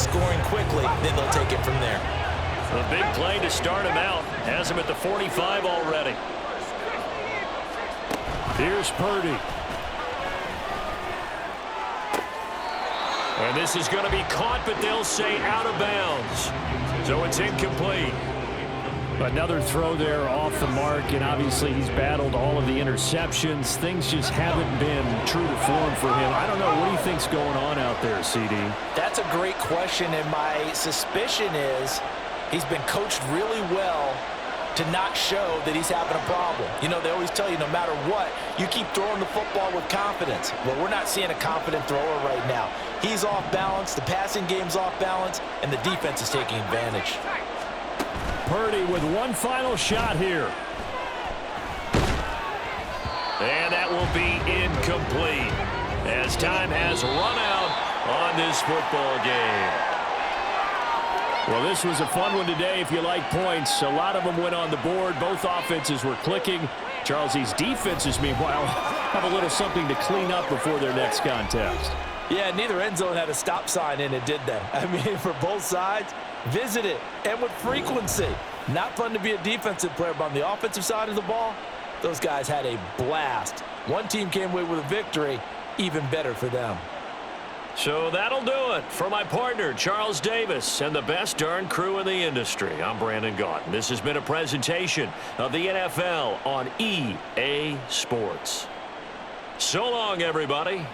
scoring quickly, then they'll take it from there. A big play to start him out. Has him at the 45 already. Here's Purdy. And this is going to be caught, but they'll say out of bounds. So it's incomplete. Another throw there off the mark, and obviously he's battled all of the interceptions. Things just haven't been true to form for him. I don't know. What do you think's going on out there, CD? That's a great question, and my suspicion is he's been coached really well to not show that he's having a problem. You know, they always tell you no matter what, you keep throwing the football with confidence. Well, we're not seeing a confident thrower right now. He's off balance, the passing game's off balance, and the defense is taking advantage. Purdy with one final shot here. And that will be incomplete as time has run out on this football game. Well, this was a fun one today if you like points. A lot of them went on the board. Both offenses were clicking. Charles, these defenses, meanwhile, have a little something to clean up before their next contest. Yeah, neither end zone had a stop sign in it, did they? I mean, for both sides, visit it, and with frequency. Not fun to be a defensive player, but on the offensive side of the ball, those guys had a blast. One team came away with a victory, even better for them. So that'll do it for my partner, Charles Davis, and the best darn crew in the industry. I'm Brandon Gaudin. This has been a presentation of the NFL on EA Sports. So long, everybody.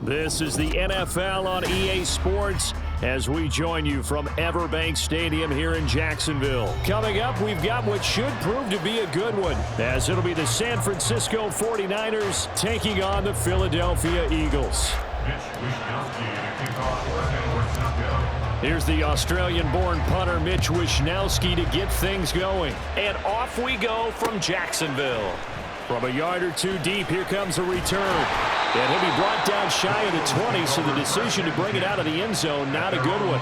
This is the NFL on EA Sports as we join you from Everbank Stadium here in Jacksonville. Coming up, we've got what should prove to be a good one, as it'll be the San Francisco 49ers taking on the Philadelphia Eagles. Here's the Australian-born punter Mitch Wishnowsky to get things going. And off we go from Jacksonville. From a yard or two deep, here comes a return. And he'll be brought down shy of the 20, so the decision to bring it out of the end zone, not a good one.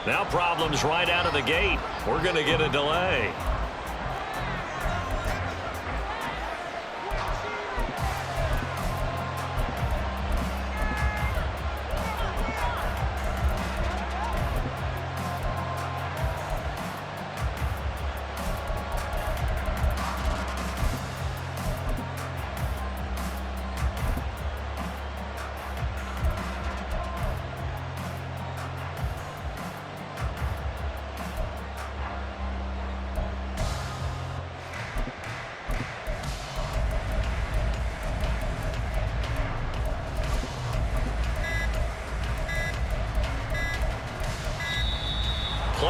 Now problems right out of the gate. We're going to get a delay.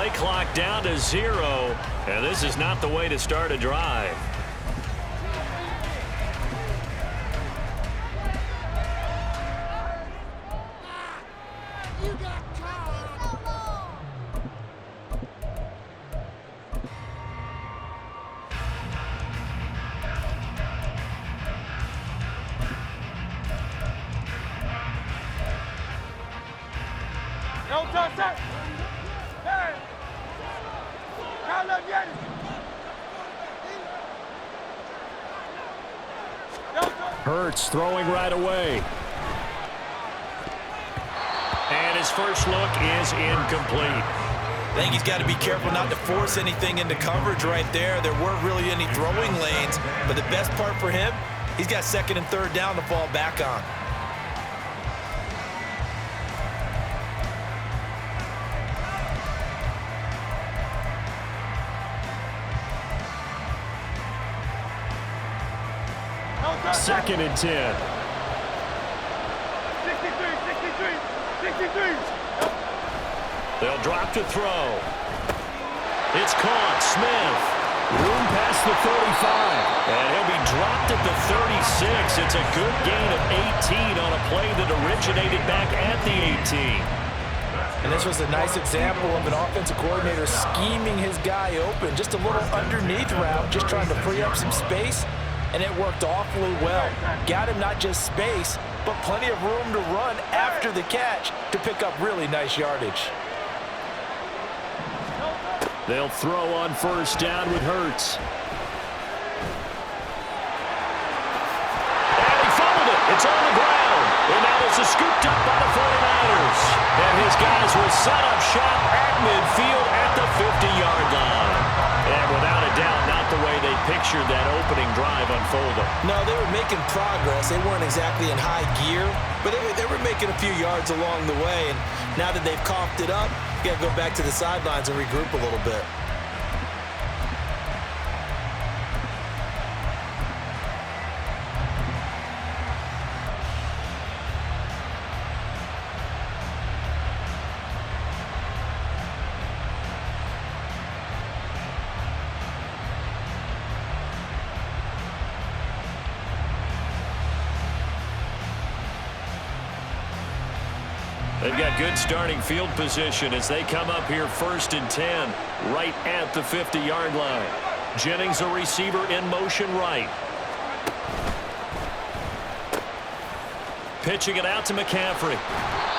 Play clock down to 0, and this is not the way to start a drive. Hurts throwing right away. And his first look is incomplete. I think he's got to be careful not to force anything into coverage right there. There weren't really any throwing lanes, but the best part for him, he's got second and third down to fall back on. Second and 10. 63. They'll drop to throw. It's caught. Smith. Room past the 35. And he'll be dropped at the 36. It's a good gain of 18 on a play that originated back at the 18. And this was a nice example of an offensive coordinator scheming his guy open. Just a little underneath route, just trying to free up some space. And it worked awfully well. Got him not just space, but plenty of room to run after the catch to pick up really nice yardage. They'll throw on first down with Hurts. And he fumbled it. It's on the ground. And now this is scooped up by the 49ers. And his guys will set up shop at midfield at the 50-yard line. And without a doubt, not the way they pictured that opening drive unfolding. No, they were making progress. They weren't exactly in high gear, but they were making a few yards along the way. And now that they've coughed it up, you got to go back to the sidelines and regroup a little bit. They've got good starting field position as they come up here first and 10, right at the 50-yard line. Jennings, a receiver in motion right. Pitching it out to McCaffrey.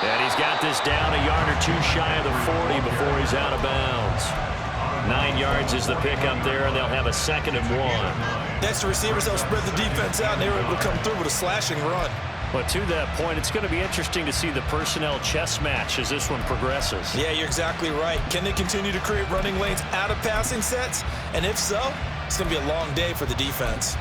And he's got this down a yard or two shy of the 40 before he's out of bounds. 9 yards is the pickup there, and they'll have a second and 1. Next, the receivers, they'll spread the defense out, and they were able to come through with a slashing run. But to that point, it's going to be interesting to see the personnel chess match as this one progresses. Yeah, you're exactly right. Can they continue to create running lanes out of passing sets? And if so, it's going to be a long day for the defense.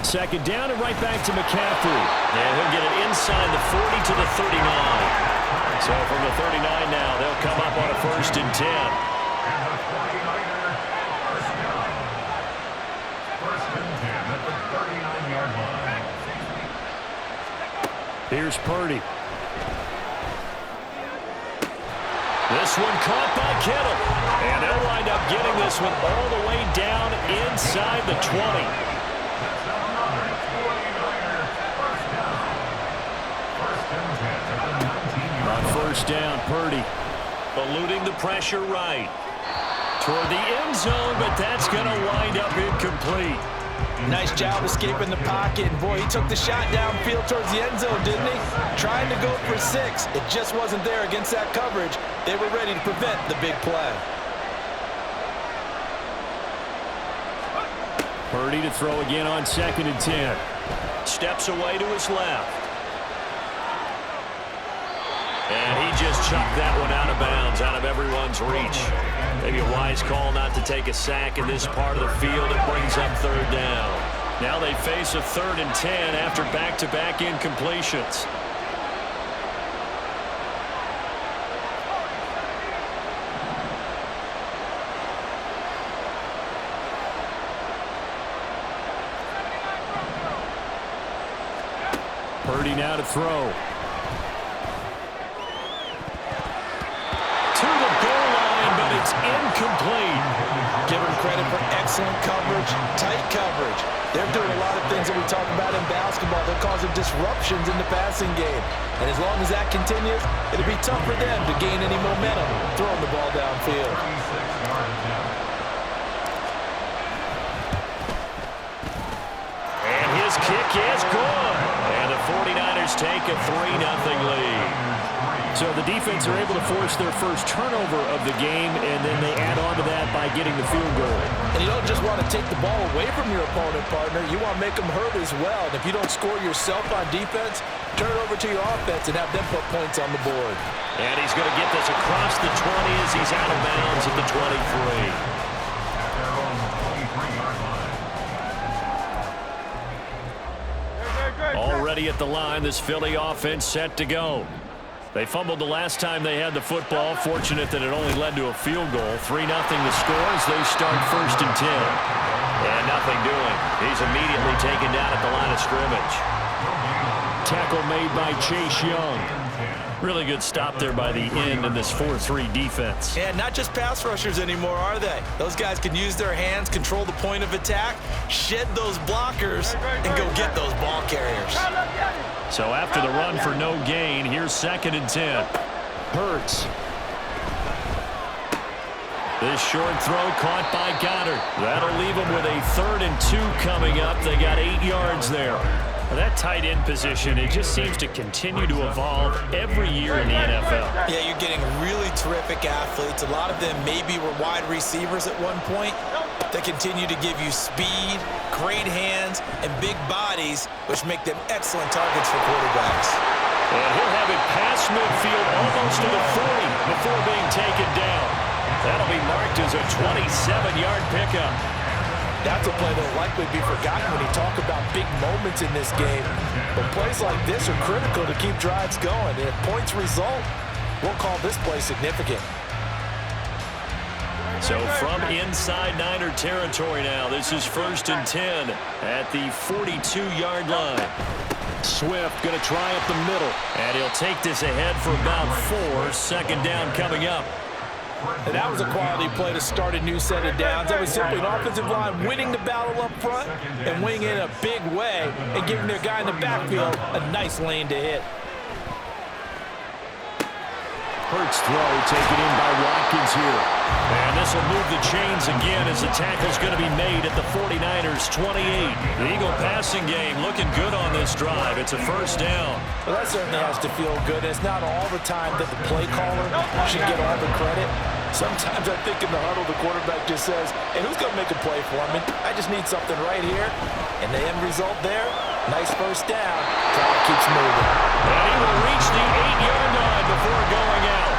second down and right back to McCaffrey. And he'll get it inside the 40 to the 39. So from the 39 now, they'll come up on a 1st and 10. Here's Purdy. This one caught by Kittle. And they'll wind up getting this one all the way down inside the 20. On 1st down, Purdy eluding the pressure right. Toward the end zone, but that's going to wind up incomplete. Nice job escaping the pocket. And boy, he took the shot downfield towards the end zone, didn't he? Trying to go for 6. It just wasn't there against that coverage. They were ready to prevent the big play. Purdy to throw again on 2nd and 10. Steps away to his left. And he just chucked that one out of bounds, out of everyone's reach. Maybe a wise call not to take a sack in this part of the field. It brings up 3rd down. Now they face a 3rd and 10 after back-to-back incompletions. Purdy now to throw. To the goal line, but it's incomplete. Give him credit for excellent coverage, tight coverage. They're doing a lot of things that we talk about in basketball. They're causing disruptions in the passing game. And as long as that continues, it'll be tough for them to gain any momentum throwing the ball downfield. And his kick is good. And the 49ers take a 3-0 lead. So the defense are able to force their first turnover of the game, and then they add on to that by getting the field goal. And you don't just want to take the ball away from your opponent, partner. You want to make them hurt as well. And if you don't score yourself on defense, turn it over to your offense and have them put points on the board. And he's going to get this across the 20 as he's out of bounds at the 23. Already at the line, this Philly offense set to go. They fumbled the last time they had the football. Fortunate that it only led to a field goal. 3-0 the score as they start 1st and 10. And nothing doing. He's immediately taken down at the line of scrimmage. Tackle made by Chase Young. Really good stop there by the end in this 4-3 defense. Yeah, not just pass rushers anymore, are they? Those guys can use their hands, control the point of attack, shed those blockers, and go get those ball carriers. So after the run for no gain, here's 2nd and 10. Hurts. This short throw caught by Goddard. That'll leave them with a 3rd and 2 coming up. They got 8 yards there. That tight end position, it just seems to continue to evolve every year in the NFL. Yeah, you're getting really terrific athletes. A lot of them maybe were wide receivers at one point. They continue to give you speed, great hands, and big bodies, which make them excellent targets for quarterbacks. And he'll have it past midfield almost to the 40 before being taken down. That'll be marked as a 27-yard pickup. That's a play that will likely be forgotten when you talk about big moments in this game. But plays like this are critical to keep drives going. And if points result, we'll call this play significant. So from inside Niner territory now, this is 1st and 10 at the 42-yard line. Swift going to try up the middle. And he'll take this ahead for about 4. 2nd down coming up. And that was a quality play to start a new set of downs. That was simply an offensive line winning the battle up front and winning in a big way and giving their guy in the backfield a nice lane to hit. Hurts throw taken in by Watkins here. And this will move the chains again as the tackle's going to be made at the 49ers 28. The Eagle passing game looking good on this drive. It's a 1st down. Well, that certainly has to feel good. It's not all the time that the play caller should get all the credit. Sometimes I think in the huddle the quarterback just says, hey, who's going to make a play for me? I just need something right here. And the end result there, nice 1st down. Clock keeps moving. And he will reach the 8-yard line before going out.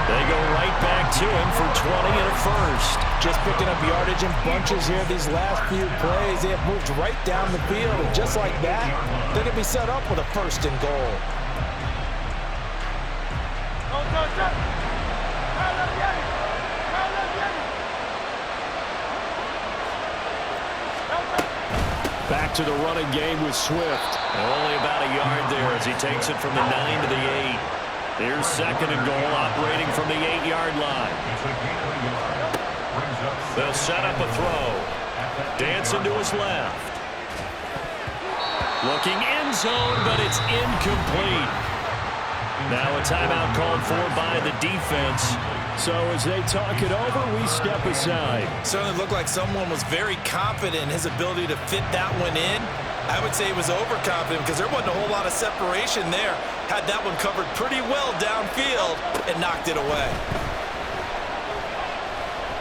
They go right back to him for 20 and a first. Just picking up yardage in bunches here these last few plays. They have moved right down the field, and just like that, they're going to be set up with a first and goal. Back to the running game with Swift. Only about a yard there as he takes it from the 9 to the 8. Here's second and goal, operating from the 8-yard line. They'll set up a throw. Dancing to his left. Looking end zone, but it's incomplete. Now a timeout called for by the defense. So as they talk it over, we step aside. Certainly looked like someone was very confident in his ability to fit that one in. I would say he was overconfident because there wasn't a whole lot of separation there. Had that one covered pretty well downfield and knocked it away.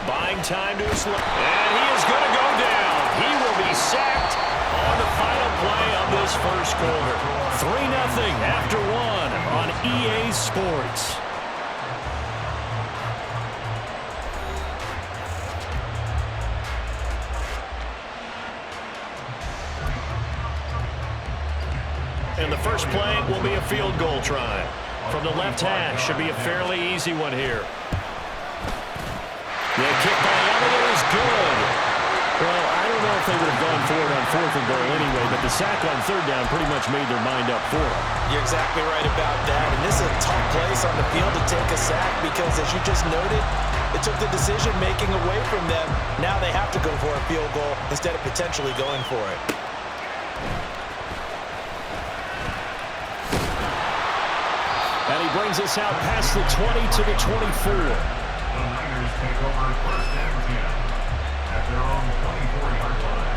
Buying time to his left. And he is going to go down. He will be sacked on the final play of this first quarter. 3-0 after 1 on EA Sports. And the first play will be a field goal try. From the left hash, should be a fairly easy one here. The kick by Elliott is good. Well, I don't know if they would have gone for it on 4th and goal anyway, but the sack on 3rd down pretty much made their mind up for it. You're exactly right about that. And this is a tough place on the field to take a sack because, as you just noted, it took the decision-making away from them. Now they have to go for a field goal instead of potentially going for it. And he brings us out past the 20 to the 24. The Niners take over first and 10 at their own 24-yard line.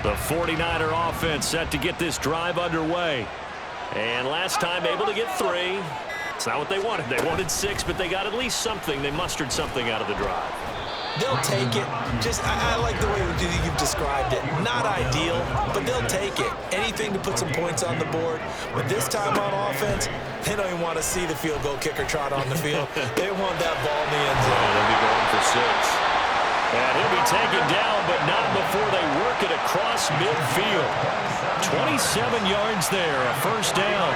The 49er offense set to get this drive underway. And last time able to get 3. It's not what they wanted. They wanted 6, but they got at least something. They mustered something out of the drive. They'll take it. I like the way you've described it. Not ideal, but they'll take it. Anything to put some points on the board. But this time on offense, they don't even want to see the field goal kicker trot on the field. They want that ball in the end zone. They'll be going for 6. And he'll be taken down, but not before they work it across midfield. 27 yards there, a first down.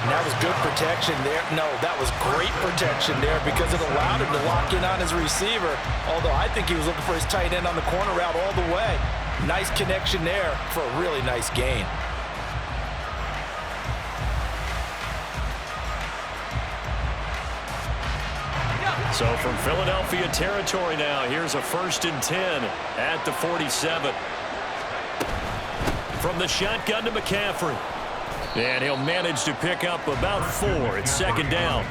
And that was good protection there. No, that was great protection there because it allowed him to lock in on his receiver. Although I think he was looking for his tight end on the corner route all the way. Nice connection there for a really nice gain. So from Philadelphia territory now, here's a 1st and 10 at the 47. From the shotgun to McCaffrey. And he'll manage to pick up about 4. It's 2nd down.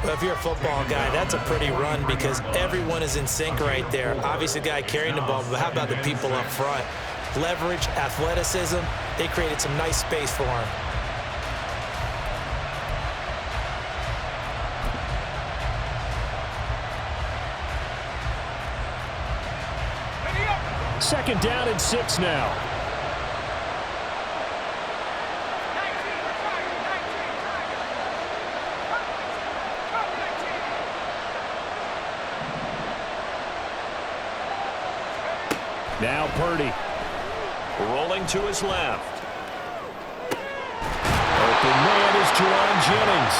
Well, if you're a football guy, that's a pretty run because everyone is in sync right there. Obviously, the guy carrying the ball, but how about the people up front? Leverage, athleticism, they created some nice space for him. Second down and 6 now. Now Purdy. Rolling to his left. Open man is Juwan Jennings.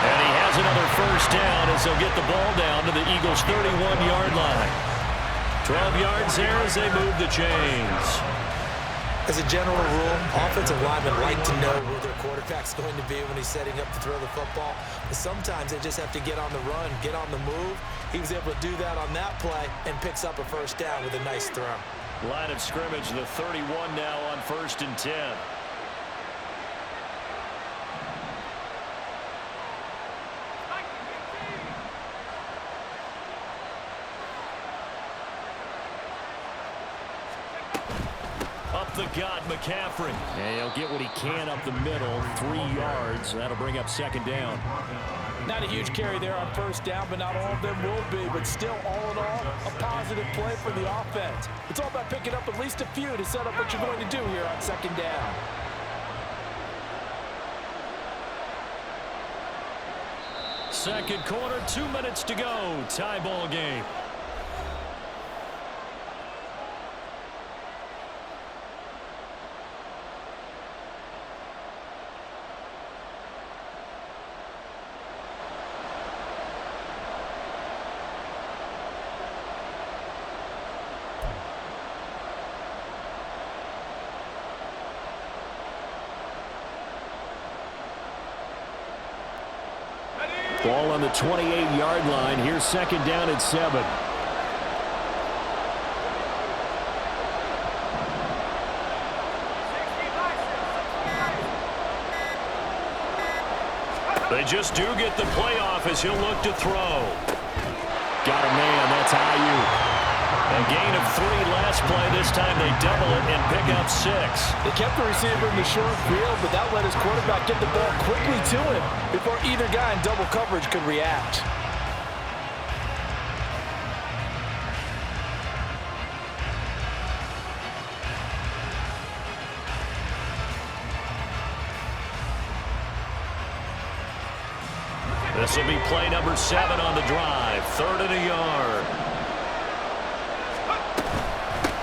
And he has another first down as they'll get the ball down to the Eagles' 31-yard line. 12 yards there as they move the chains. As a general rule, offensive linemen like to know where their quarterback's going to be when he's setting up to throw the football. But sometimes they just have to get on the run, get on the move. He was able to do that on that play and picks up a first down with a nice throw. Line of scrimmage, the 31 now on 1st and 10. the gut, McCaffrey. And he'll get what he can up the middle, 3 yards. That'll bring up second down. Not a huge carry there on first down, but not all of them will be. But still, all in all, a positive play for the offense. It's all about picking up at least a few to set up what you're going to do here on second down. Second quarter, 2 minutes to go. Tie ball game. Ball on the 28-yard line. Here's second down and 7. They just do get the playoff as he'll look to throw. Got a man. That's Ayuk. A gain of 3 last play. This time they double it and pick up 6. They kept the receiver in the short field, but that let his quarterback get the ball quickly to him before either guy in double coverage could react. This will be play number 7 on the drive. 3rd and a yard.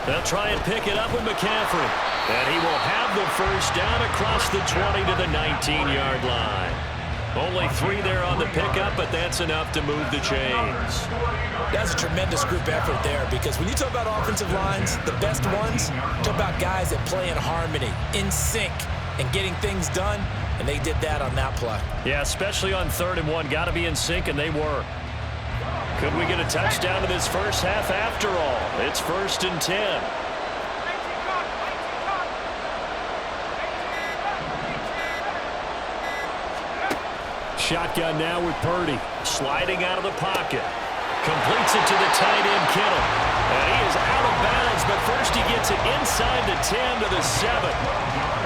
They'll try and pick it up with McCaffrey. And he will have the first down across the 20 to the 19-yard line. Only 3 there on the pickup, but that's enough to move the chains. That's a tremendous group effort there, because when you talk about offensive lines, the best ones, talk about guys that play in harmony, in sync, and getting things done, and they did that on that play. Yeah, especially on 3rd and 1. Got to be in sync, and they were. Could we get a touchdown in this first half after all? It's 1st and 10. Shotgun now with Purdy. Sliding out of the pocket. Completes it to the tight end, Kittle. And he is out of bounds, but first he gets it inside the 10 to the 7.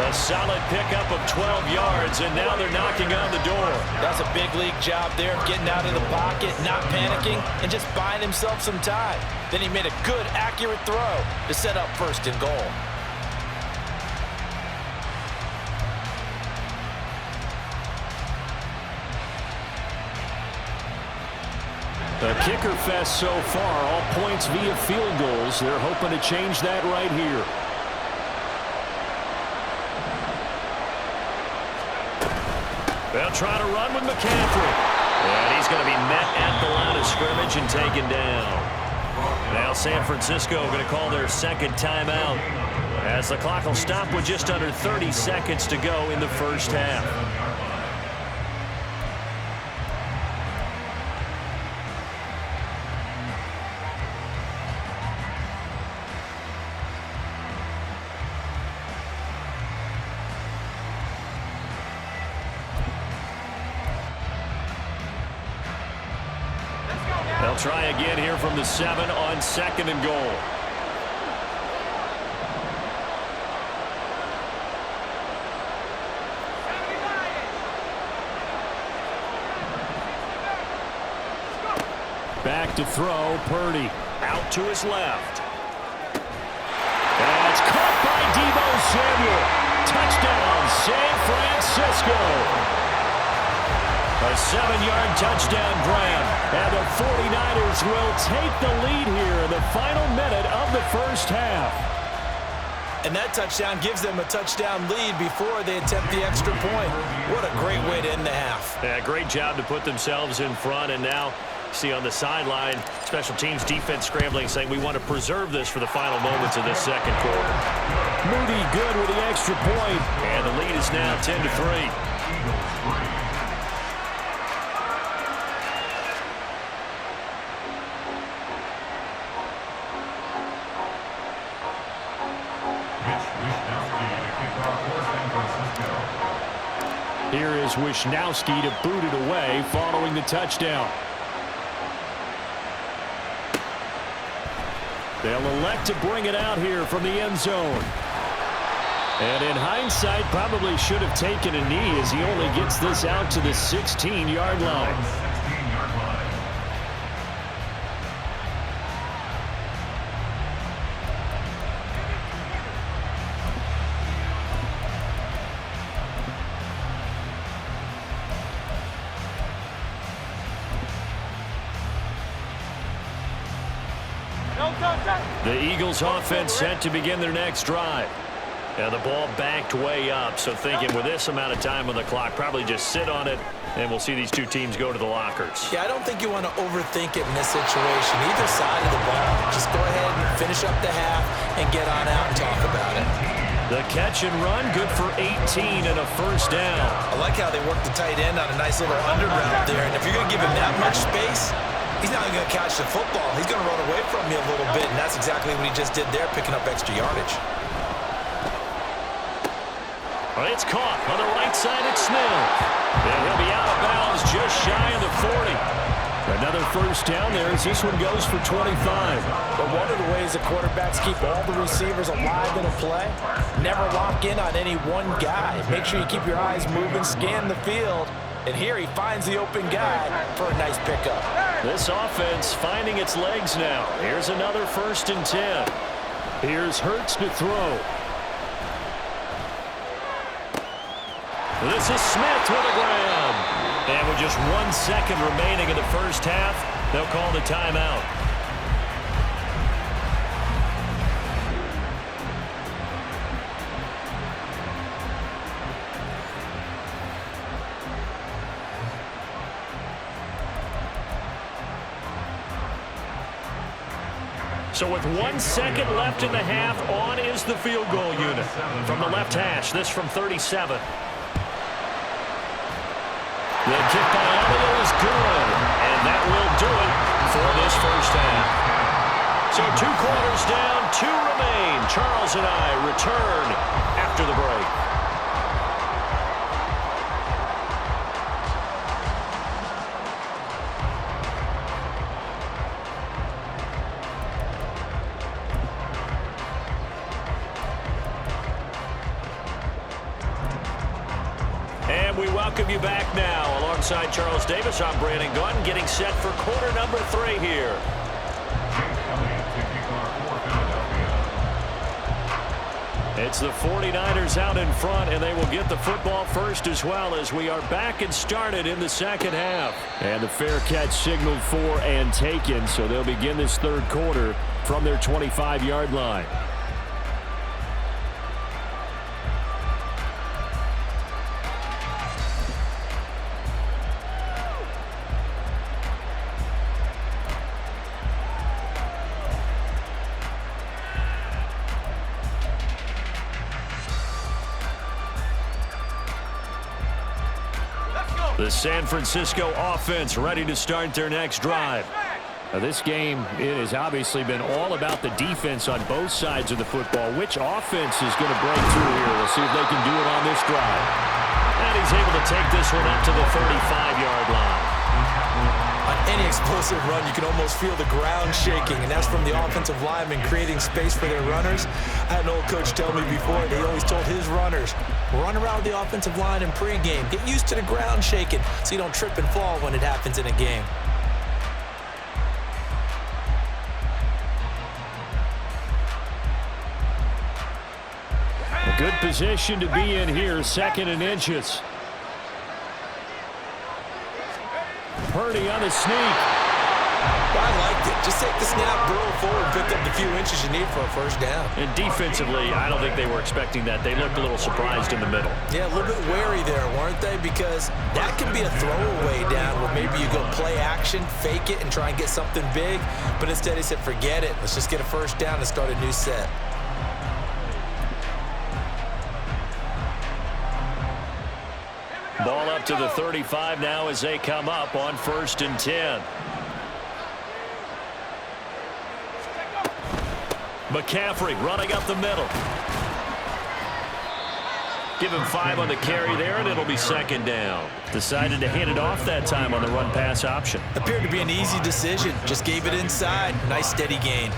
A solid pickup of 12 yards, and now they're knocking on the door. That's a big league job there, getting out of the pocket, not panicking, and just buying himself some time. Then he made a good, accurate throw to set up 1st and goal. The kicker fest so far, all points via field goals. They're hoping to change that right here. They'll try to run with McCaffrey. And he's going to be met at the line of scrimmage and taken down. Now San Francisco going to call their second timeout, as the clock will stop with just under 30 seconds to go in the first half. They'll try again here from the 7 on 2nd and goal. Back to throw, Purdy. Out to his left. That's caught by Deebo Samuel. Touchdown, San Francisco. A 7-yard touchdown grab, and the 49ers will take the lead here in the final minute of the first half. And that touchdown gives them a touchdown lead before they attempt the extra point. What a great way to end the half. Yeah, great job to put themselves in front, and now see on the sideline, special teams defense scrambling, saying we want to preserve this for the final moments of this second quarter. Moody good with the extra point, and the lead is now 10-3. Here is Wishnowski to boot it away following the touchdown. They'll elect to bring it out here from the end zone. And in hindsight, probably should have taken a knee as he only gets this out to the 16-yard line. 16-yard line. The Eagles offense set to begin their next drive. And the ball backed way up, so thinking with this amount of time on the clock, probably just sit on it, and we'll see these two teams go to the lockers. Yeah, I don't think you want to overthink it in this situation. Either side of the ball, just go ahead and finish up the half and get on out and talk about it. The catch and run, good for 18 and a first down. I like how they work the tight end on a nice little under route there, and if you're going to give him that much space, he's not going to catch the football. He's going to run away from you a little bit, and that's exactly what he just did there, picking up extra yardage. It's caught on the right side at Smith. And he'll be out of bounds just shy of the 40. Another first down there as this one goes for 25. But one of the ways the quarterbacks keep all the receivers alive in a play, never lock in on any one guy. Make sure you keep your eyes moving, scan the field. And here he finds the open guy for a nice pickup. This offense finding its legs now. Here's another 1st and 10. Here's Hurts to throw. This is Smith with a grab. And with just 1 second remaining in the first half, they'll call the timeout. So with 1 second left in the half, on is the field goal unit. From the left hash, this from 37. The kick by Elliott is good, and that will do it for this first half. So 2 quarters down, 2 remain. Charles and I return after the break. And we welcome you back now. Alongside Charles Davis, I'm Brandon Gunn, getting set for quarter number 3 here. It's the 49ers out in front, and they will get the football first as well as we are back and started in the second half. And the fair catch signaled for and taken, so they'll begin this third quarter from their 25-yard line. The San Francisco offense ready to start their next drive. Now this game, it has obviously been all about the defense on both sides of the football. Which offense is going to break through here? We'll see if they can do it on this drive. And he's able to take this one up to the 35-yard line. On any explosive run, you can almost feel the ground shaking, and that's from the offensive linemen creating space for their runners. I had an old coach tell me before, they always told his runners, run around the offensive line in pregame. Get used to the ground shaking so you don't trip and fall when it happens in a game. A good position to be in here, 2nd and inches. Purdy on the sneak. I liked it. Just take the snap, burrow forward, pick up the few inches you need for a first down. And defensively, I don't think they were expecting that. They looked a little surprised in the middle. Yeah, a little bit wary there, weren't they? Because that can be a throwaway down where maybe you go play action, fake it, and try and get something big. But instead he said, forget it. Let's just get a first down and start a new set. Ball up to the 35 now as they come up on 1st and 10. McCaffrey running up the middle. Give him 5 on the carry there, and it'll be 2nd down. Decided to hand it off that time on the run-pass option. Appeared to be an easy decision. Just gave it inside. Nice steady gain.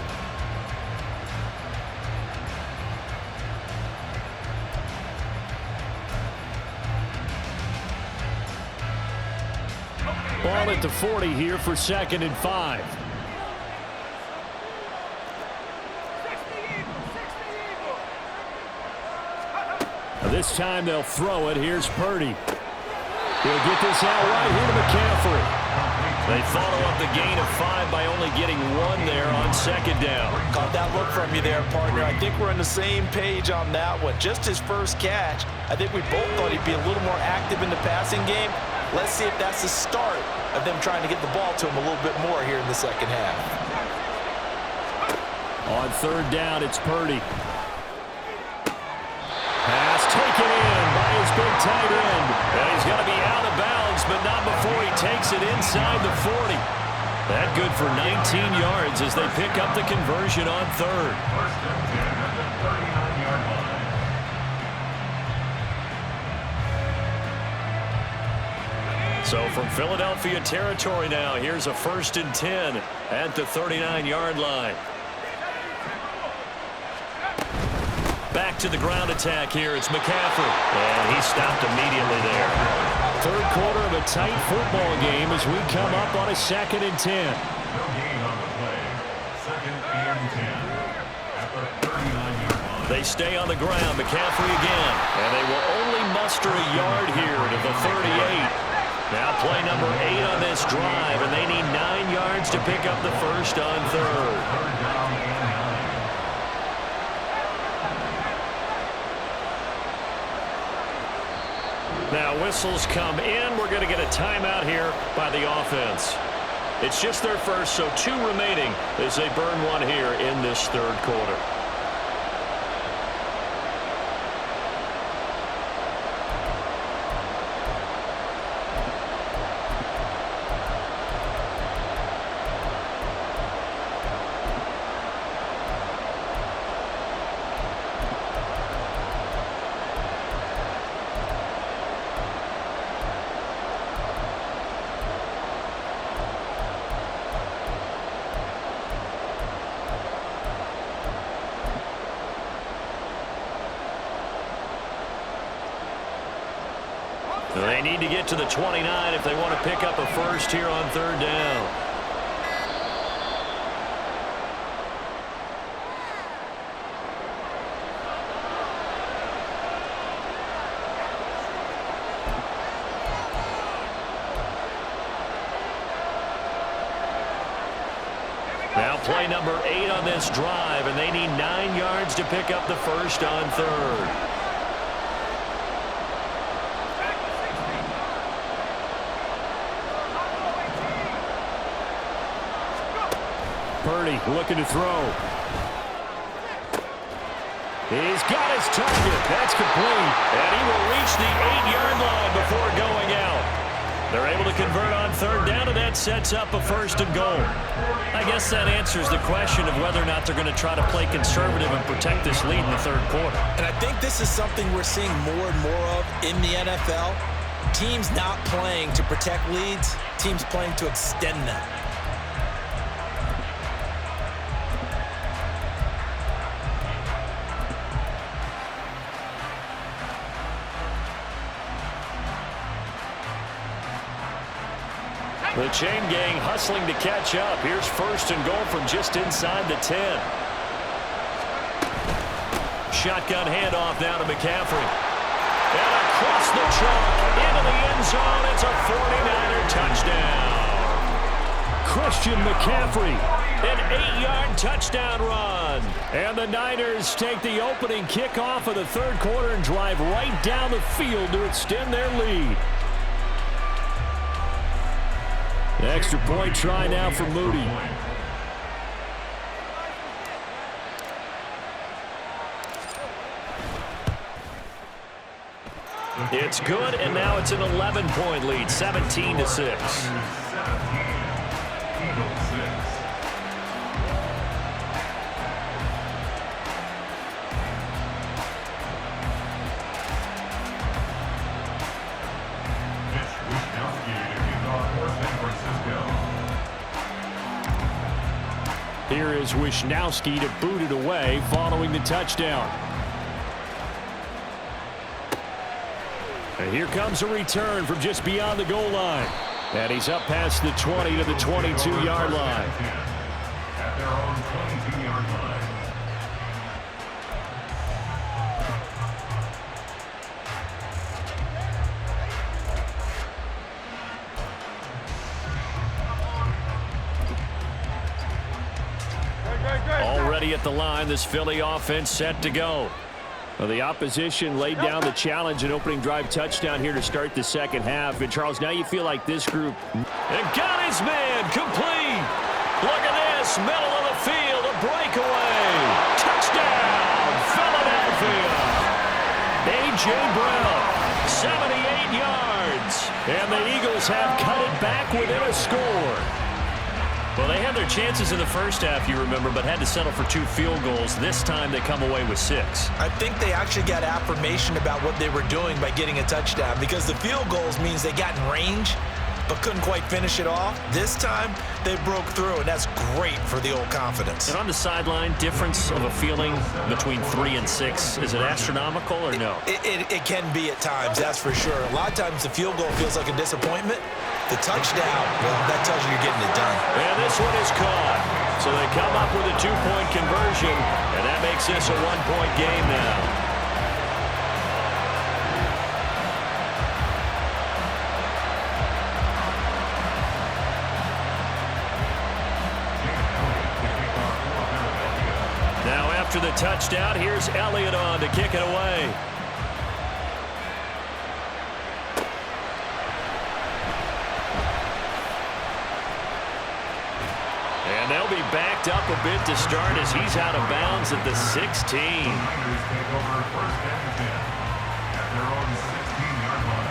Ball at the 40 here for 2nd and 5. This time they'll throw it. Here's Purdy. He'll get this out right here to McCaffrey. They follow up the gain of 5 by only getting 1 there on 2nd down. Caught that look from you there, partner. I think we're on the same page on that one. Just his first catch. I think we both thought he'd be a little more active in the passing game. Let's see if that's the start of them trying to get the ball to him a little bit more here in the second half. On 3rd down, it's Purdy. Pass taken in by his big tight end. And he's going to be out of bounds, but not before he takes it inside the 40. That good for 19 yards as they pick up the conversion on 3rd. First and 10 at the 39-yard line. So from Philadelphia territory now, here's a 1st and 10 at the 39-yard line. Back to the ground attack here. It's McCaffrey. And he stopped immediately there. 3rd quarter of a tight football game as we come up on a 2nd and 10. No gain on the play. 2nd and 10 at the 39-yard line. They stay on the ground. McCaffrey again. And they will only muster a yard here to the 38. Now play number 8 on this drive, and they need 9 yards to pick up the first on 3rd. 3rd down and 9. Now whistles come in. We're going to get a timeout here by the offense. It's just their first, so 2 remaining as they burn 1 here in this 3rd quarter. They need to get to the 29 if they want to pick up a first here on 3rd down. Now play number 8 on this drive, and they need 9 yards to pick up the first on 3rd. Purdy looking to throw. He's got his target. That's complete. And he will reach the 8-yard line before going out. They're able to convert on 3rd down, and that sets up a 1st and goal. I guess that answers the question of whether or not they're going to try to play conservative and protect this lead in the 3rd quarter. And I think this is something we're seeing more and more of in the NFL. Teams not playing to protect leads, teams playing to extend them. The chain gang hustling to catch up. Here's 1st and goal from just inside the 10. Shotgun handoff now to McCaffrey. And across the trunk into the end zone. It's a 49er touchdown. Christian McCaffrey, an 8-yard touchdown run. And the Niners take the opening kickoff of the 3rd quarter and drive right down the field to extend their lead. Extra point try now for Moody. It's good, and now it's an 11-point lead, 17-6. Here is Wishnowsky to boot it away following the touchdown. And here comes a return from just beyond the goal line. And he's up past the 20 to the 22-yard line. At their own 22-yard line. Already at the line, this Philly offense set to go. Well, the opposition laid down the challenge, an opening drive touchdown here to start the second half. And, Charles, now you feel like this group... And got his man complete. Look at this, middle of the field, a breakaway. Touchdown, Philadelphia. A.J. Brown, 78 yards. And the Eagles have cut it back within a score. Well, they had their chances in the first half, you remember, but had to settle for 2 field goals. This time they come away with 6. I think they actually got affirmation about what they were doing by getting a touchdown, because the field goals means they got in range but couldn't quite finish it off. This time they broke through, and that's great for the old confidence. And on the sideline, difference of a feeling between 3 and 6, is it astronomical or no? It can be at times, that's for sure. A lot of times the field goal feels like a disappointment. The touchdown, well, that tells you you're getting it done. And this one is caught. So they come up with a 2-point conversion, and that makes this a 1-point game now. Now after the touchdown, here's Elliott on to kick it away. And they'll be backed up a bit to start as he's out of bounds at the 16. The Niners take over first and 10 at their own 16-yard line.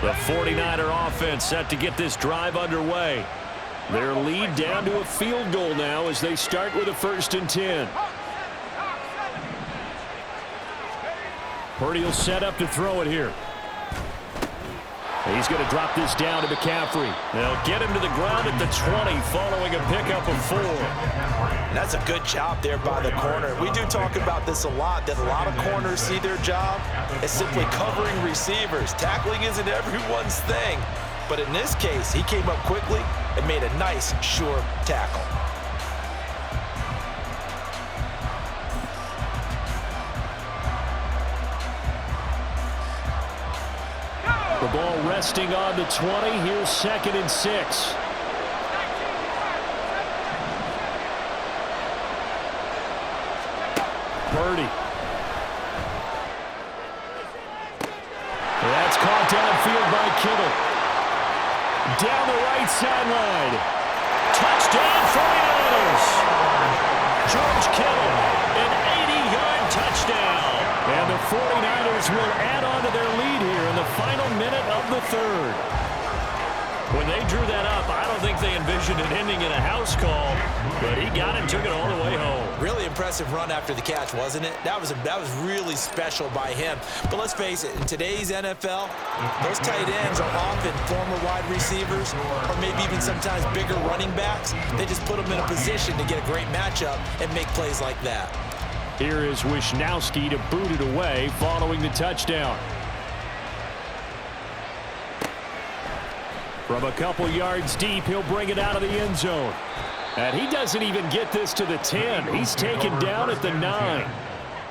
The 49er offense set to get this drive underway. Their lead down to a field goal now as they start with a 1st and 10. Purdy will set up to throw it here. He's going to drop this down to McCaffrey. They'll get him to the ground at the 20 following a pickup of 4. And that's a good job there by the corner. We do talk about this a lot, that a lot of corners see their job as simply covering receivers. Tackling isn't everyone's thing. But in this case, he came up quickly and made a nice, sure tackle. The ball resting on the 20. Here's 2nd and 6. Purdy. That's caught downfield by Kittle. Down the right sideline. Touchdown 49ers. George Kittle, an 80-yard touchdown. And the 49ers will add on to their lead here in the final minute of the 3rd. When they drew that up, I don't think they envisioned it ending in a house call, but he got it and took it all the way home. Really impressive run after the catch, wasn't it? That was really special by him. But let's face it, in today's NFL, those tight ends are often former wide receivers or maybe even sometimes bigger running backs. They just put them in a position to get a great matchup and make plays like that. Here is Wisnowski to boot it away following the touchdown. From a couple yards deep, he'll bring it out of the end zone. And he doesn't even get this to the 10. He's taken down at the 9.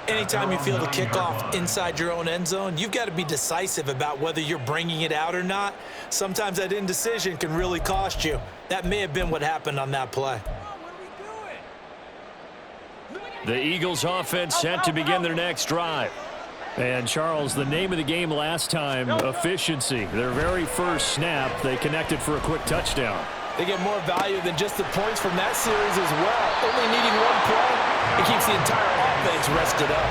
Anytime you feel the kickoff inside your own end zone, you've got to be decisive about whether you're bringing it out or not. Sometimes that indecision can really cost you. That may have been what happened on that play. The Eagles offense set to begin their next drive. And, Charles, the name of the game last time, efficiency. Their very first snap, they connected for a quick touchdown. They get more value than just the points from that series as well. Only needing one play, it keeps the entire offense rested up.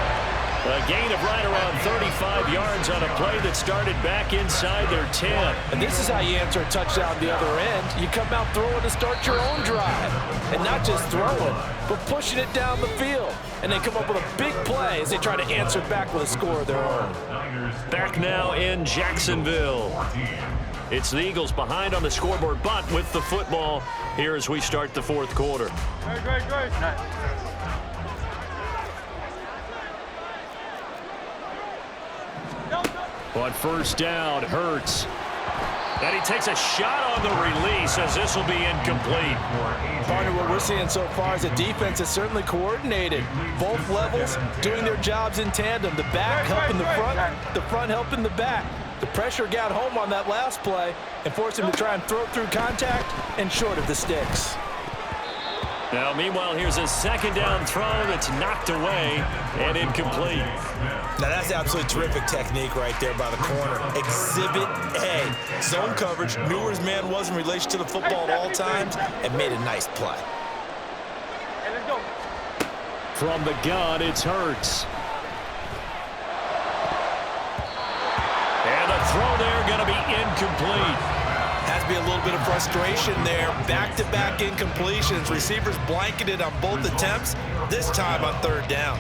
A gain of right around 35 yards on a play that started back inside their 10. And this is how you answer a touchdown the other end. You come out throwing to start your own drive. And not just throwing, but pushing it down the field. And they come up with a big play as they try to answer back with a score of their own. Back now in Jacksonville. It's the Eagles behind on the scoreboard, but with the football here as we start the fourth quarter. Great. On first down, Hurts. And he takes a shot on the release as this will be incomplete. Partner, what we're seeing so far is the defense is certainly coordinated. Both levels doing their jobs in tandem. The back helping the front helping the back. The pressure got home on that last play and forced him to try and throw through contact and short of the sticks. Now, meanwhile, here's a second down throw that's knocked away and incomplete. Now, that's absolutely terrific technique right there by the corner. Exhibit A. Zone coverage, knew where his man was in relation to the football at all times, and made a nice play. From the gun, it's Hurts. And the throw there going to be incomplete. Has to be a little bit of frustration there. Back-to-back incompletions. Receivers blanketed on both attempts, this time on third down.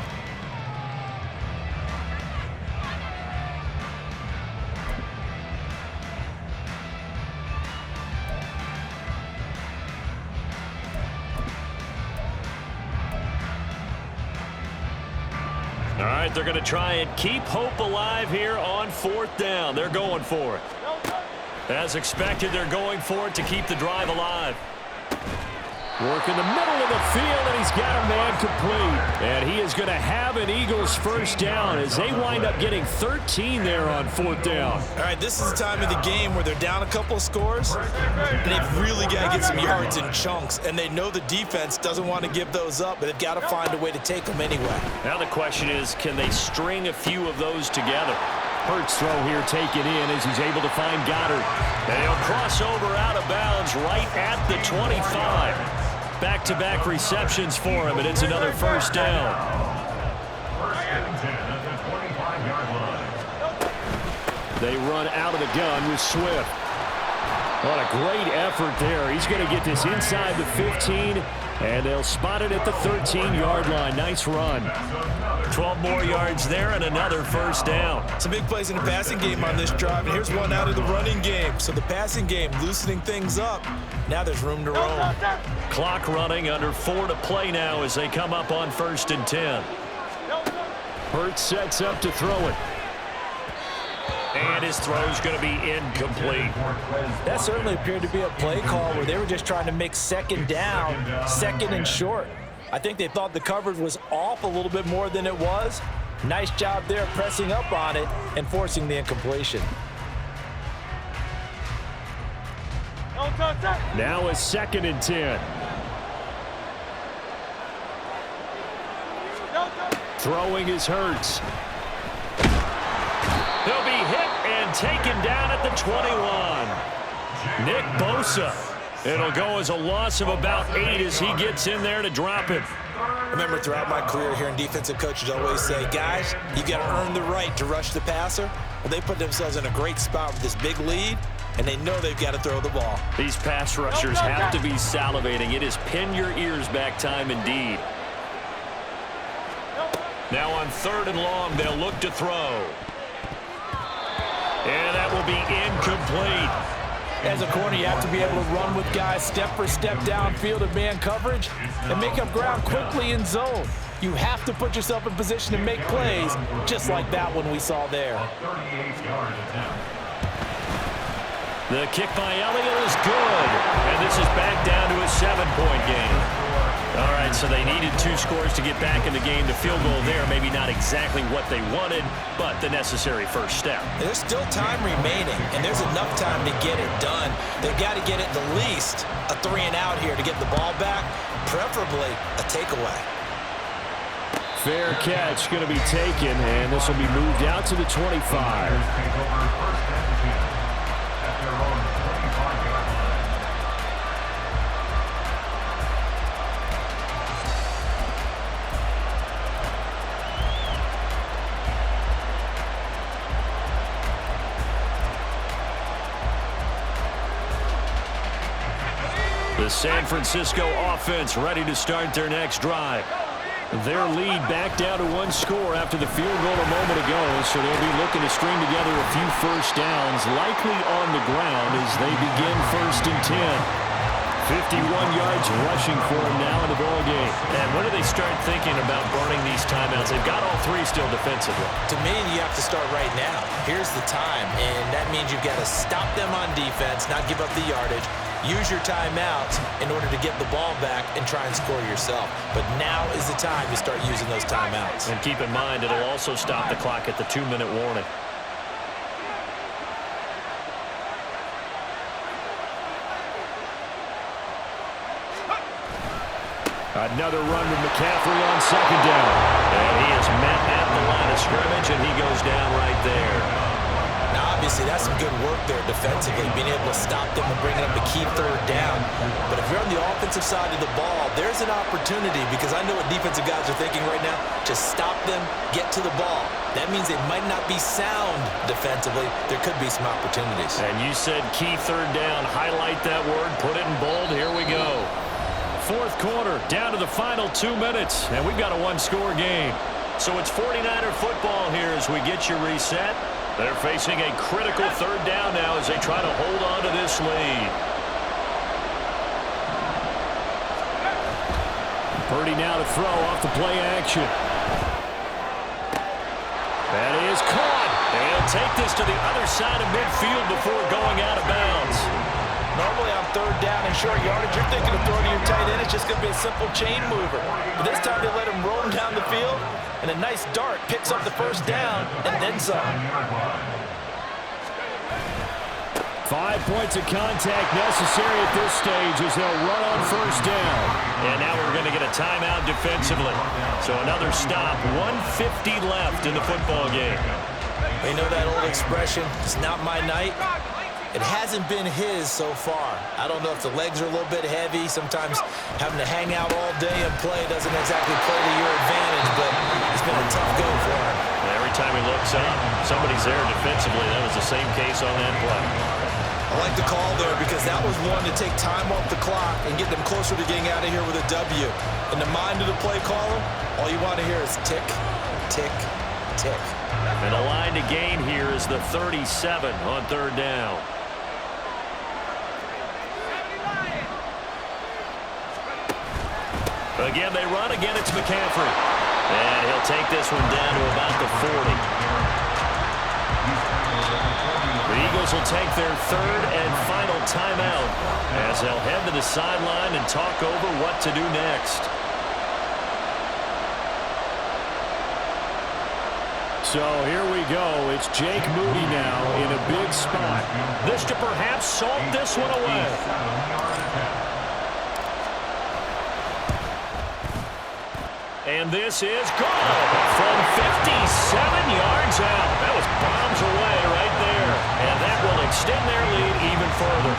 All right, they're going to try and keep hope alive here on fourth down. They're going for it. As expected, they're going for it to keep the drive alive. Work in the middle of the field, and he's got a man complete. And he is going to have an Eagles first down as they wind up getting 13 there on fourth down. All right, this is the time of the game where they're down a couple of scores, and they've really got to get some yards in chunks. And they know the defense doesn't want to give those up, but they've got to find a way to take them anyway. Now the question is, can they string a few of those together? Hurts throw here taken in as he's able to find Goddard. And he'll cross over out of bounds right at the 25. Back-to-back receptions for him, and it's another first down. They run out of the gun with Swift. What a great effort there. He's going to get this inside the 15, and they'll spot it at the 13-yard line. Nice run. 12 more yards there and another first down. Some big plays in the passing game on this drive, and here's one out of the running game. So the passing game loosening things up. Now there's room to roam. Clock running, under 4 to play now as they come up on 1st and 10. Hurts sets up to throw it. And his throw's going to be incomplete. That certainly appeared to be a play call where they were just trying to make second down, second and short. I think they thought the coverage was off a little bit more than it was. Nice job there pressing up on it and forcing the incompletion. Now a 2nd and 10. Throwing is Hurts. He'll be hit and taken down at the 21. Nick Bosa. It'll go as a loss of about 8 as he gets in there to drop it. I remember throughout my career hearing defensive coaches always say, guys, you got to earn the right to rush the passer. Well, they put themselves in a great spot with this big lead, and they know they've got to throw the ball. These pass rushers have to be salivating. It is pin your ears back time indeed. Now on 3rd and long, they'll look to throw. And that will be incomplete. As a corner, you have to be able to run with guys step for step downfield in man coverage and make up ground quickly in zone. You have to put yourself in position to make plays, just like that one we saw there. The kick by Elliott is good. And this is back down to a 7-point game. All right, so they needed 2 scores to get back in the game. The field goal there, maybe not exactly what they wanted, but the necessary first step. There's still time remaining, and there's enough time to get it done. They've got to get at the least a 3-and-out here to get the ball back, preferably a takeaway. Fair catch going to be taken, and this will be moved out to the 25. The San Francisco offense ready to start their next drive. Their lead back down to one score after the field goal a moment ago, so they'll be looking to string together a few first downs, likely on the ground as they begin 1st and 10. 51 yards rushing for him now in the ball game. And when do they start thinking about burning these timeouts? They've got all three still defensively. To me, you have to start right now. Here's the time, and that means you've got to stop them on defense, not give up the yardage, use your timeouts in order to get the ball back and try and score yourself. But now is the time to start using those timeouts. And keep in mind, it'll also stop the clock at the 2-minute warning. Another run with McCaffrey on 2nd down. And he is met at the line of scrimmage, and he goes down right there. Now, obviously, that's some good work there defensively, being able to stop them and bringing up a key 3rd down. But if you're on the offensive side of the ball, there's an opportunity, because I know what defensive guys are thinking right now. Just stop them, get to the ball. That means they might not be sound defensively. There could be some opportunities. And you said key 3rd down. Highlight that word. Put it in bold. Here we go. 4th quarter, down to the final 2 minutes, and we've got a one-score game. So it's 49er football here as we get you reset. They're facing a critical 3rd down now as they try to hold on to this lead. Purdy now to throw off the play action. That is caught. And he'll take this to the other side of midfield before going out of bounds. Normally on 3rd down and short yardage, you're thinking of throwing to your tight end. It's just going to be a simple chain mover. But this time they let him roam down the field, and a nice dart picks up the 1st down and then some. 5 points of contact necessary at this stage as they'll run on 1st down. And now we're going to get a timeout defensively. So another stop, 1:50 left in the football game. You know that old expression, it's not my night? It hasn't been his so far. I don't know if the legs are a little bit heavy. Sometimes having to hang out all day and play doesn't exactly play to your advantage, but it's been a tough go for him. Every time he looks up, somebody's there defensively. That was the same case on that play. I like the call there because that was one to take time off the clock and get them closer to getting out of here with a W. In the mind of the play caller, all you want to hear is tick, tick, tick. And the line to gain here is the 37 on 3rd down. Again, they run. Again, it's McCaffrey. And he'll take this one down to about the 40. The Eagles will take their 3rd and final timeout as they'll head to the sideline and talk over what to do next. So here we go. It's Jake Moody now in a big spot. This to perhaps salt this one away. And this is good from 57 yards out. That was bombs away right there. And that will extend their lead even further.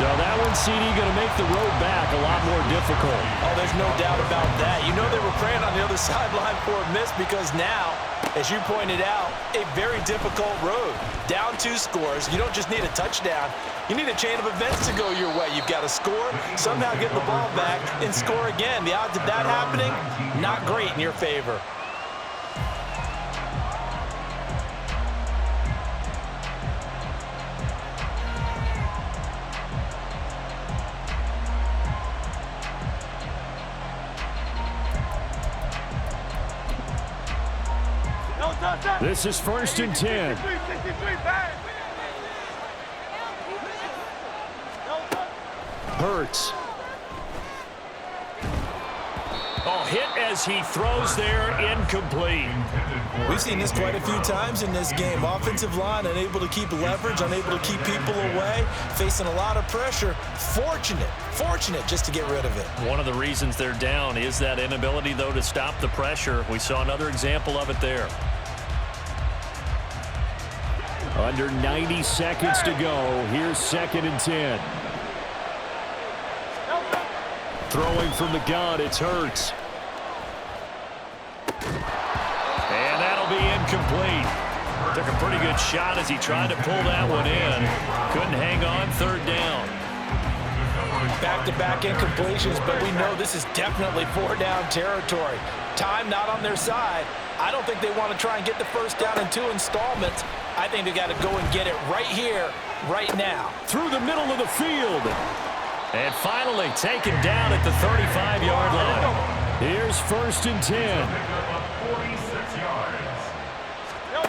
So that one, CD, going to make the road back a lot more difficult. Oh, there's no doubt about that. You know they were praying on the other sideline for a miss because now, as you pointed out, a very difficult road. Down 2 scores. You don't just need a touchdown. You need a chain of events to go your way. You've got to score, somehow get the ball back, and score again. The odds of that happening, not great in your favor. This is 1st and 10. Hurts. Oh, hit as he throws there, incomplete. We've seen this quite a few times in this game. Offensive line unable to keep leverage, unable to keep people away, facing a lot of pressure. Fortunate just to get rid of it. One of the reasons they're down is that inability, though, to stop the pressure. We saw another example of it there. Under 90 seconds to go. Here's 2nd and 10. Throwing from the gun, it's Hurts. And that'll be incomplete. Took a pretty good shot as he tried to pull that one in. Couldn't hang on 3rd down. back-to-back incompletions, but we know this is definitely 4-down territory. Time not on their side. I don't think they want to try and get the first down in 2 installments. I think they got to go and get it right here, right now. Through the middle of the field. And finally taken down at the 35-yard line. Here's 1st and 10. 46 yards.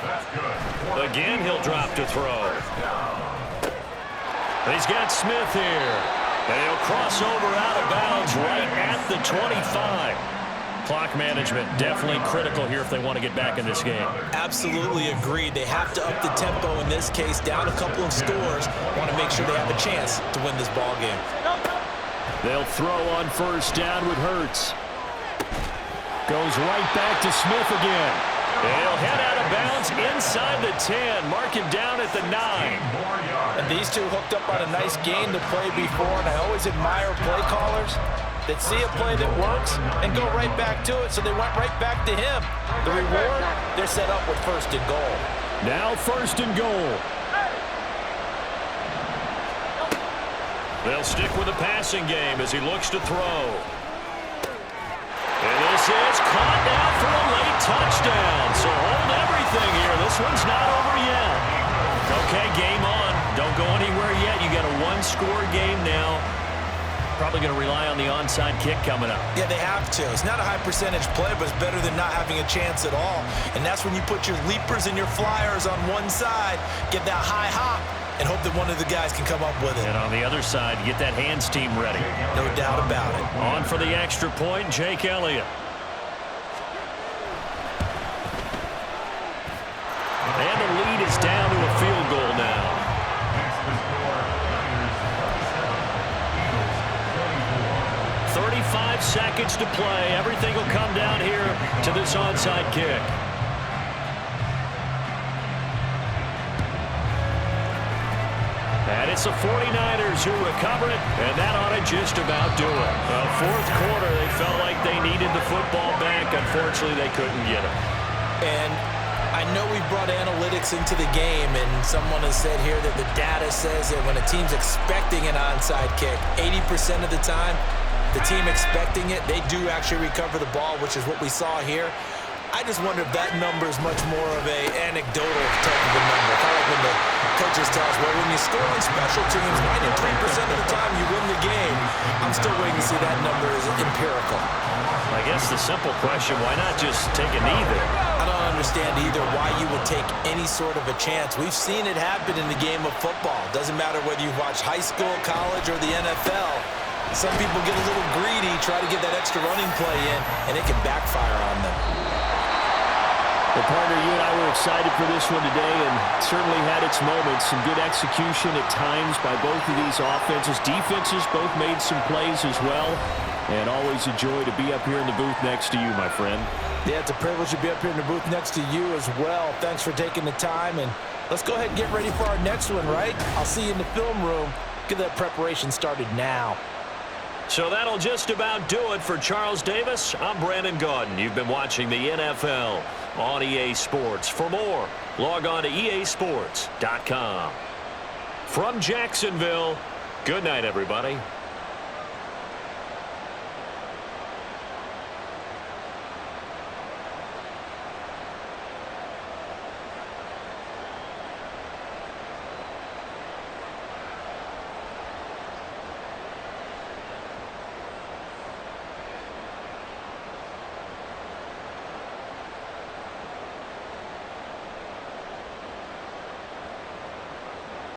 That's good. Again, he'll drop to throw. He's got Smith here. And he'll cross over out of bounds right at the 25. Clock management definitely critical here if they want to get back in this game. Absolutely agreed. They have to up the tempo in this case, down a couple of scores. Want to make sure they have a chance to win this ball game. They'll throw on 1st down with Hurts. Goes right back to Smith again. He'll head out of bounds inside the 10. Mark him down at the 9. And these two hooked up on a nice game to play before, and I always admire play callers that see a play that works and go right back to it, so they went right back to him. The reward, they're set up with 1st and goal. Now 1st and goal. They'll stick with the passing game as he looks to throw. And this is caught now for a late touchdown. So hold everything here. This one's not over yet. Okay, game on. Don't go anywhere yet. You got a 1-score game now. Probably going to rely on the onside kick coming up. Yeah, they have to. It's not a high percentage play, but it's better than not having a chance at all. And that's when you put your leapers and your flyers on one side, get that high hop, and hope that one of the guys can come up with it. And on the other side, get that hands team ready. No doubt about it. On for the extra point, Jake Elliott. And the lead is down to a field goal now. 35 seconds to play. Everything will come down here to this onside kick. And it's the 49ers who recover it, and that ought to just about do it. Fourth quarter, they felt like they needed the football back. Unfortunately, they couldn't get it. And I know we brought analytics into the game, and someone has said here that the data says that when a team's expecting an onside kick, 80% of the time, the team expecting it, they do actually recover the ball, which is what we saw here. I just wonder if that number is much more of a anecdotal type of a number. Kind of like when the coaches tell us, well, when you score on special teams, 93% of the time you win the game. I'm still waiting to see that number is empirical. I guess the simple question, why not just take a knee there? I don't understand either why you would take any sort of a chance. We've seen it happen in the game of football. Doesn't matter whether you watch high school, college, or the NFL. Some people get a little greedy, try to get that extra running play in, and it can backfire on them. Well, partner, you and I were excited for this one today, and certainly had its moments. Some good execution at times by both of these offenses. Defenses both made some plays as well. And always a joy to be up here in the booth next to you, my friend. Yeah, it's a privilege to be up here in the booth next to you as well. Thanks for taking the time, and let's go ahead and get ready for our next one, right? I'll see you in the film room. Get that preparation started now. So that'll just about do it for Charles Davis. I'm Brandon Gaudin. You've been watching the NFL on EA Sports. For more, log on to easports.com. From Jacksonville, good night, everybody.